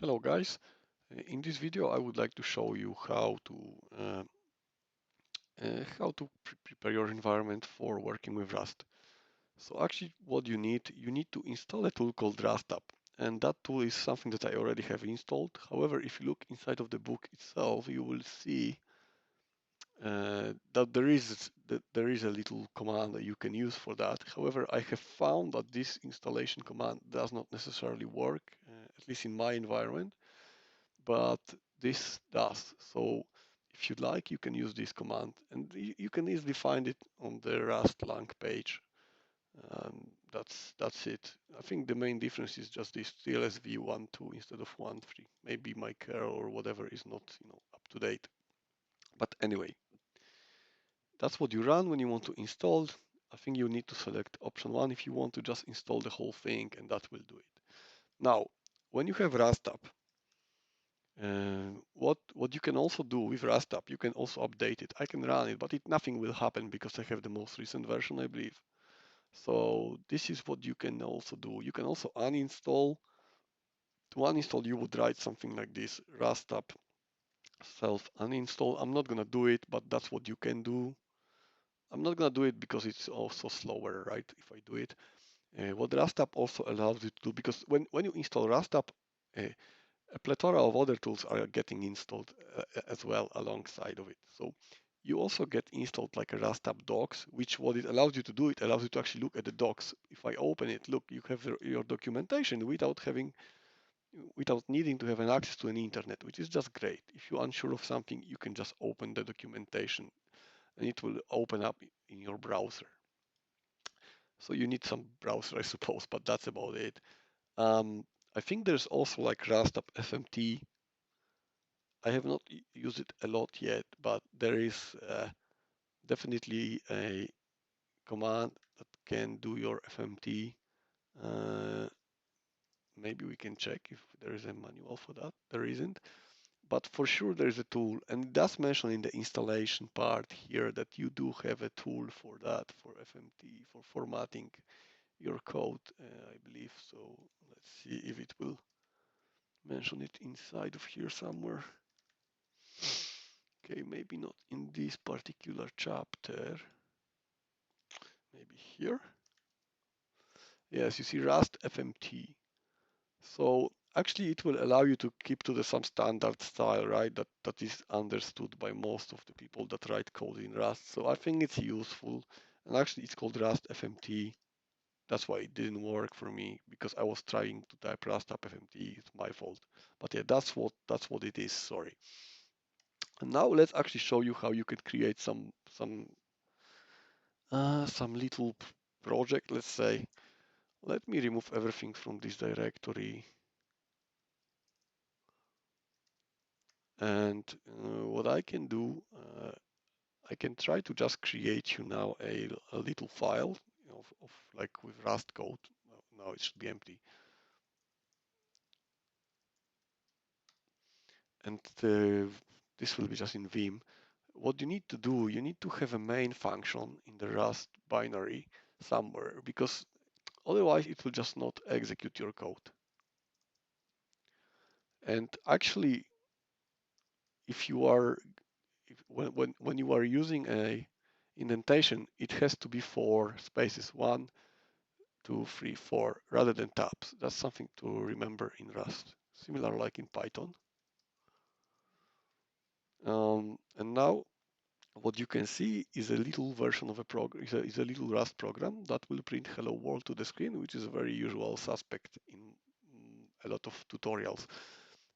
Hello guys, in this video I would like to show you how to prepare your environment for working with Rust. So actually what you need to install a tool called rustup, and that tool is something that I already have installed. However, if you look inside of the book itself, you will see that there is a little command that you can use for that. However, I have found that this installation command does not necessarily work, at least in my environment, but this does. So if you'd like, you can use this command, and you can easily find it on the Rust lang page. That's it. I think the main difference is just this TLSV 1.2 instead of 1.3. Maybe my kernel or whatever is not up to date. But anyway, that's what you run when you want to install. I think you need to select option 1 if you want to just install the whole thing, and that will do it. Now, when you have rustup, what you can also do with rustup, you can also update it. I can run it, but nothing will happen because I have the most recent version, I believe. So this is what you can also do. You can also uninstall. To uninstall, you would write something like this: rustup self uninstall. I'm not gonna do it, but that's what you can do. I'm not gonna do it because it's also slower, right? If I do it, what rustup also allows you to do, because when you install rustup, uh, a plethora of other tools are getting installed as well alongside of it. So you also get installed like a rustup docs, which what it allows you to do, it allows you to actually look at the docs. If I open it, look, you have your documentation without needing to have an access to an internet, which is just great. If you're unsure of something, you can just open the documentation and it will open up in your browser. So you need some browser, I suppose, but that's about it. I think there's also like rustup FMT. I have not used it a lot yet, but there is definitely a command that can do your FMT. Uh, Maybe we can check if there is a manual for that. There isn't, but for sure there is a tool, and it does mention in the installation part here that you do have a tool for that, for FMT, for formatting your code, I believe. So let's see if it will mention it inside of here somewhere. Okay, maybe not in this particular chapter. Maybe here. Yes, you see Rust FMT. So actually it will allow you to keep to the some standard style, right? That is understood by most of the people that write code in Rust. So I think it's useful. And actually it's called Rust FMT. That's why it didn't work for me, because I was trying to type Rust up FMT. It's my fault. But yeah, that's what it is. Sorry. And now let's actually show you how you could create some little project, let's say. Let me remove everything from this directory. And what I can do, I can try to just create you now a little file of like with Rust code. Now it should be empty. And this will be just in Vim. What you need to do, you need to have a main function in the Rust binary somewhere, because otherwise it will just not execute your code. And actually, if you are when you are using a indentation, it has to be 4 spaces, 1, 2, 3, 4, rather than tabs. That's something to remember in Rust, similar like in Python. And now what you can see is a little version of a program, is a little Rust program that will print hello world to the screen, which is a very usual suspect in a lot of tutorials.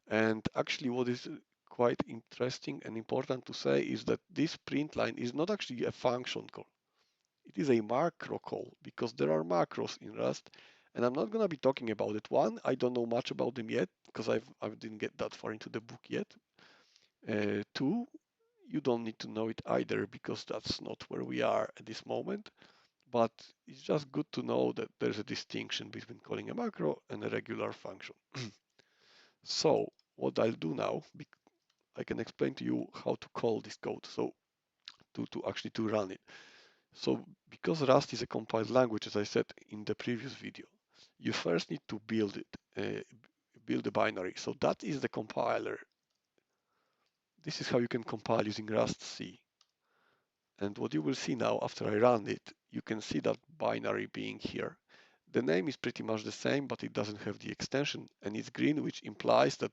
And actually what is quite interesting and important to say is that this print line is not actually a function call. It is a macro call, because there are macros in Rust, and I'm not going to be talking about it. One, I don't know much about them yet because I didn't get that far into the book yet. Two, you don't need to know it either because that's not where we are at this moment. But it's just good to know that there's a distinction between calling a macro and a regular function. So what I'll do now, I can explain to you how to call this code. So to actually to run it. So because Rust is a compiled language, as I said in the previous video, you first need to build it. build a binary. So that is the compiler. This is how you can compile using rustc. And what you will see now after I run it, you can see that binary being here. The name is pretty much the same, but it doesn't have the extension, and it's green, which implies that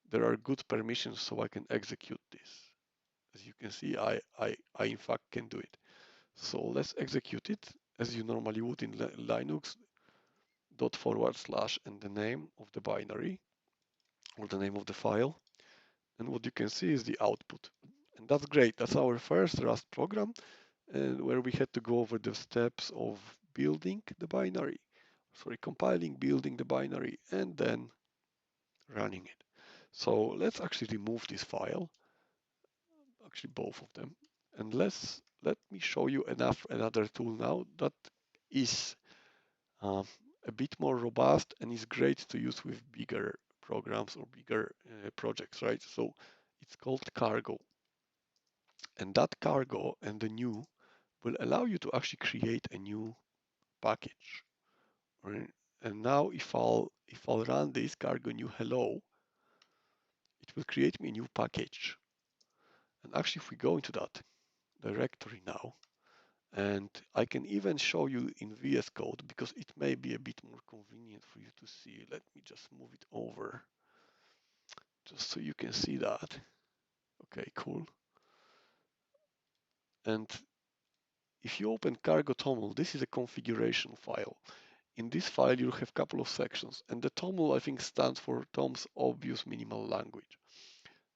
there are good permissions so I can execute this. As you can see, I in fact can do it. So let's execute it as you normally would in Linux, // and the name of the binary or the name of the file. And what you can see is the output. And that's great. That's our first Rust program, and where we had to go over the steps of building the binary, compiling, building the binary, and then running it. So let's actually remove this file, actually both of them, and let me show you another tool now that is um, a bit more robust and is great to use with bigger programs or bigger projects, right? So it's called Cargo, and that Cargo and the new will allow you to actually create a new package. Right? And now if I'll run this cargo new hello, it will create me a new package. And actually, if we go into that directory now, and I can even show you in VS Code because it may be a bit more convenient for you to see. Let me just move it over just so you can see that. Okay, cool. And if you open cargo toml, this is a configuration file. In this file, you'll have a couple of sections, and the toml, I think, stands for Tom's Obvious Minimal Language.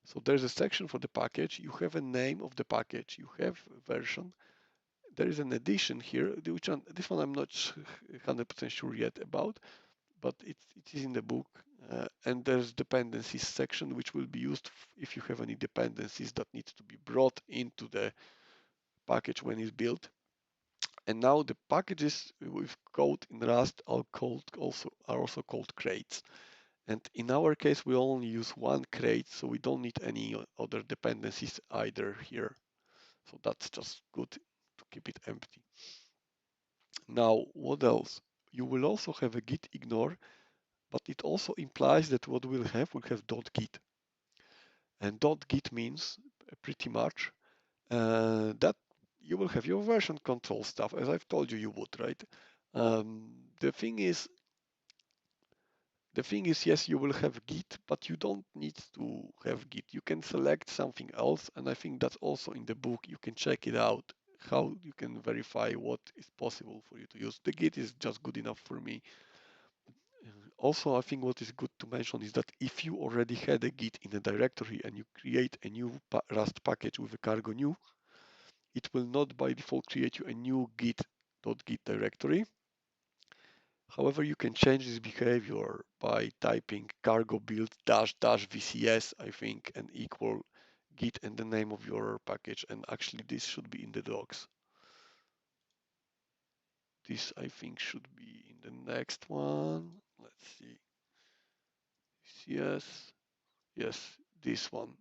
So there's a section for the package, you have a name of the package, you have a version, there is an edition here, this one I'm not 100% sure yet about, but it is in the book, and there's dependencies section, which will be used if you have any dependencies that need to be brought into the package when it's built. And now the packages with code in Rust are also called crates. And in our case, we only use one crate, so we don't need any other dependencies either here. So that's just good to keep it empty. Now, what else? You will also have a git ignore, but it also implies that what we'll have .git. And .git means pretty much that you will have your version control stuff, as I've told you you would, right? The thing is, yes, you will have Git, but you don't need to have Git. You can select something else, and I think that's also in the book. You can check it out, how you can verify what is possible for you to use. The Git is just good enough for me. Also, I think what is good to mention is that if you already had a Git in a directory and you create a new Rust package with a cargo new, it will not by default create you a new git.git directory. However, you can change this behavior by typing cargo build -- vcs, I think, and equal git and the name of your package. And actually, this should be in the docs. This, I think, should be in the next one. Let's see. Yes, yes, this one.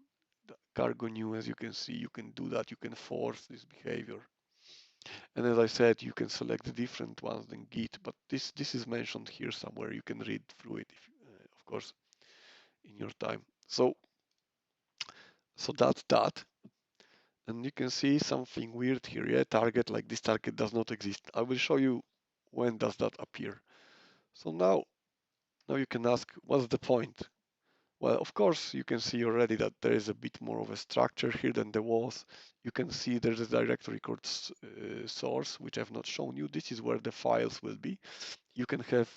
The cargo new, as you can see, you can do that. You can force this behavior. And as I said, you can select the different ones than Git, but this is mentioned here somewhere. You can read through it, if, of course, in your time. So that's that. And you can see something weird here. Yeah, target, like this target does not exist. I will show you when does that appear. So now you can ask, what's the point? Well, of course, you can see already that there is a bit more of a structure here than there was. You can see there's a directory called source, which I've not shown you. This is where the files will be. You can have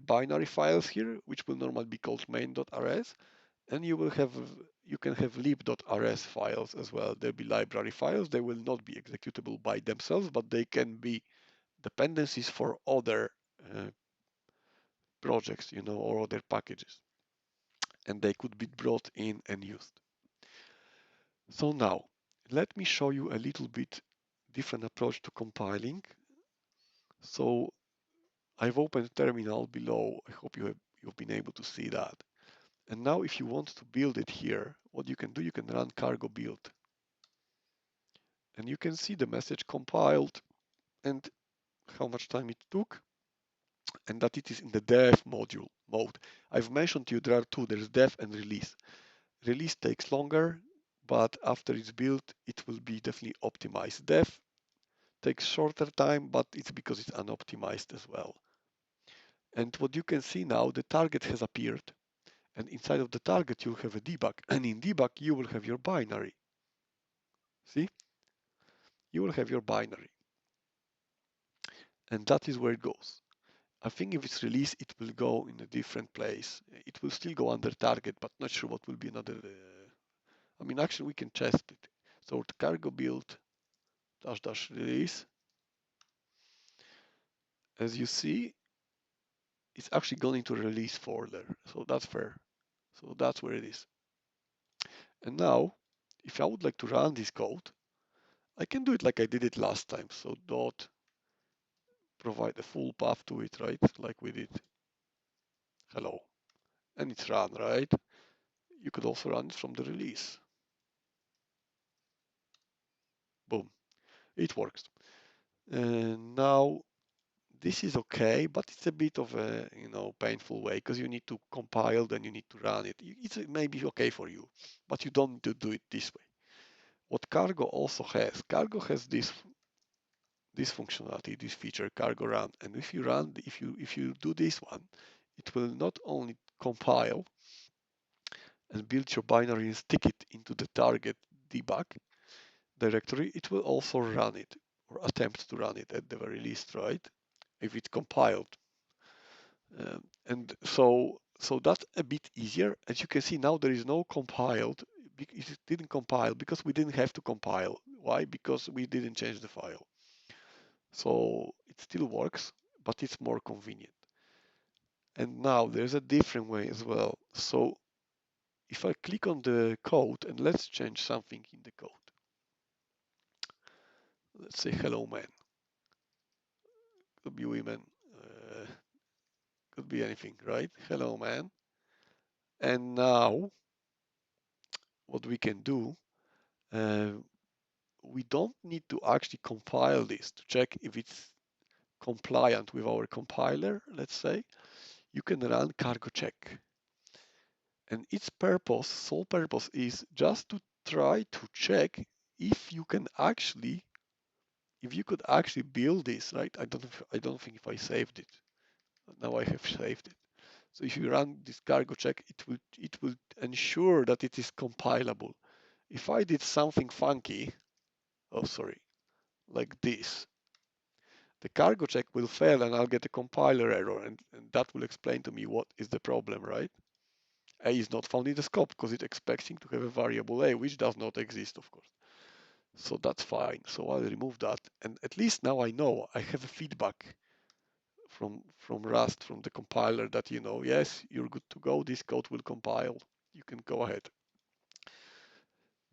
binary files here, which will normally be called main.rs, and you can have lib.rs files as well. There'll be library files. They will not be executable by themselves, but they can be dependencies for other projects, or other packages, and they could be brought in and used. So now, let me show you a little bit different approach to compiling. So I've opened terminal below. I hope you've been able to see that. And now if you want to build it here, what you can do, you can run cargo build. And you can see the message compiled and how much time it took. and that it is in the dev module mode. I've mentioned to you there are two, there's dev and release. Release takes longer, but after it's built, it will be definitely optimized. Dev takes shorter time, but it's because it's unoptimized as well. And what you can see now, the target has appeared. And inside of the target, you'll have a debug. And in debug, you will have your binary. See? You will have your binary. And that is where it goes. I think if it's released, it will go in a different place. It will still go under target, but not sure what will be another. I mean, actually, we can test it. So the cargo build dash dash release. As you see, it's actually gone into release folder. So that's fair. So that's where it is. And now, if I would like to run this code, I can do it like I did it last time. So dot provide a full path to it, right? Like we did. Hello. And it's run, right? You could also run it from the release. Boom. It works. And now this is okay, but it's a bit of a painful way because you need to compile, then you need to run it. It's maybe okay for you, but you don't need to do it this way. What Cargo also has, Cargo has this functionality, this feature, Cargo Run, and if you do this one, it will not only compile and build your binary and stick it into the target debug directory, it will also run it or attempt to run it at the very least, right? If it's compiled. And so that's a bit easier. As you can see now, there is no compiled. It didn't compile because we didn't have to compile. Why? Because we didn't change the file. So it still works, but it's more convenient. And now there's a different way as well. So if I click on the code and let's change something in the code. Let's say hello man. Could be women. Uh, could be anything, right? Hello man. And now what we can do, uh, we don't need to actually compile this to check if it's compliant with our compiler, let's say. You can run cargo check. And its purpose, sole purpose, is just to try to check if you can actually, if you could actually build this, right? I don't think if I saved it. Now I have saved it. So if you run this cargo check, it will ensure that it is compilable. If I did something funky, oh sorry, like this, the cargo check will fail and I'll get a compiler error, and that will explain to me what is the problem, right? A is not found in the scope because it's expecting to have a variable a, which does not exist, of course. So that's fine. So I'll remove that. And at least now I know I have a feedback from Rust, from the compiler that, yes, you're good to go. This code will compile. You can go ahead.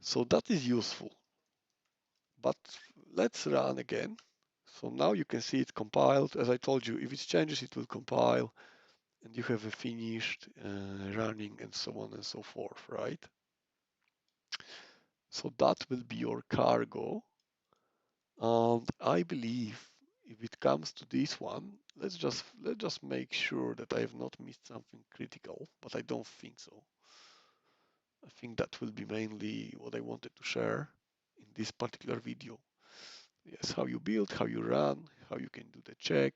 So that is useful. But let's run again. So now you can see it compiled. As I told you, if it changes, it will compile. And you have a finished running and so on and so forth, right? So that will be your cargo. And I believe if it comes to this one, let's just make sure that I have not missed something critical, but I don't think so. I think that will be mainly what I wanted to share in this particular video. Yes, how you build, how you run, how you can do the check.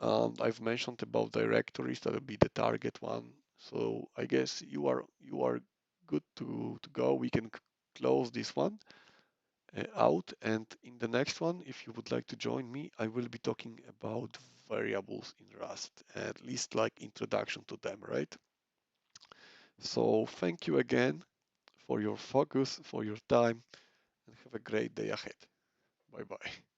I've mentioned about directories, that will be the target one. So I guess you are good to go. We can close this one out, and in the next one, if you would like to join me, I will be talking about variables in Rust, at least like introduction to them, right? So thank you again for your focus, for your time, and have a great day ahead. Bye bye.